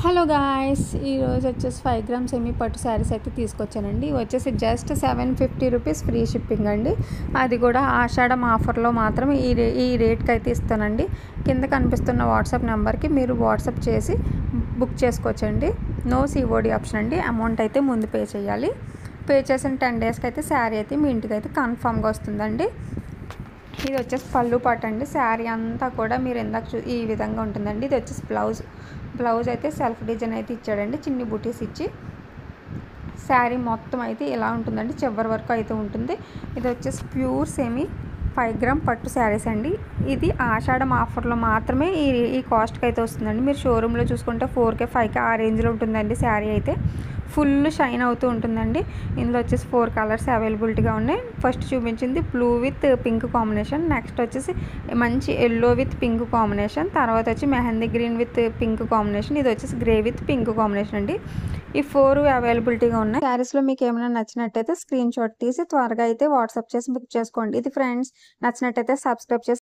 Hello guys, ఈరోజు వచ్చేసి 5 grams semi పట్టు శారీస్ అయితే తీసుకొచ్చానండి. వచ్చేసి జస్ట్ 750 రూపీస్ ఫ్రీ షిప్పింగ్ అండి. అది కూడా ఆషాఢం ఆఫర్లో మాత్రం ఈ రేట్కి అయితే ఇస్తానండి. కింద కనిపిస్తున్న వాట్సాప్ నెంబర్కి మీరు వాట్సాప్ చేసి బుక్ చేసుకోవచ్చండి. నో సిఓడి ఆప్షన్ అండి. అమౌంట్ అయితే ముందు పే చేయాలి. పే చేసిన 10 డేస్కి అయితే శారీ అయితే మీ ఇంటికి అయితే కన్ఫామ్గా వస్తుందండి. ఇది వచ్చేసి పళ్ళు పాట అండి. శారీ అంతా కూడా మీరు ఇందాక ఈ విధంగా ఉంటుందండి. ఇది వచ్చేసి బ్లౌజ్ అయితే సెల్ఫ్ డిజైన్ అయితే ఇచ్చాడండి, చిన్ని బుటీస్ ఇచ్చి. శారీ మొత్తం అయితే ఇలా ఉంటుందండి, చివరి వరకు అయితే ఉంటుంది. ఇది వచ్చేసి ప్యూర్ సెమీ 5 గ్రామ్ పట్టు శారీస్ అండి. ఇది ఆషాఢం ఆఫర్లో మాత్రమే ఈ కాస్ట్కి అయితే వస్తుందండి. మీరు షోరూంలో చూసుకుంటే 4K 5K ఆ రేంజ్లో ఉంటుందండి. శారీ అయితే ఫుల్ షైన్ అవుతూ ఉంటుందండి. ఇందులో వచ్చేసి 4 కలర్స్ అవైలబిలిటీగా ఉన్నాయి. ఫస్ట్ చూపించింది blue with pink combination, next వచ్చేసి మంచి ఎల్లో విత్ పింక్ కాంబినేషన్, తర్వాత వచ్చి mehndi green with pink combination, ఇది వచ్చేసి గ్రే విత్ పింక్ కాంబినేషన్ అండి. ఈ 4 అవైలబిలిటీగా ఉన్నాయి. శారీస్లో మీకు ఏమైనా నచ్చినట్టయితే స్క్రీన్ షాట్ తీసి త్వరగా అయితే వాట్సాప్ చేసి బుక్ చేసుకోండి. ఇది ఫ్రెండ్స్, నచ్చినట్టయితే సబ్స్క్రైబ్ చేసి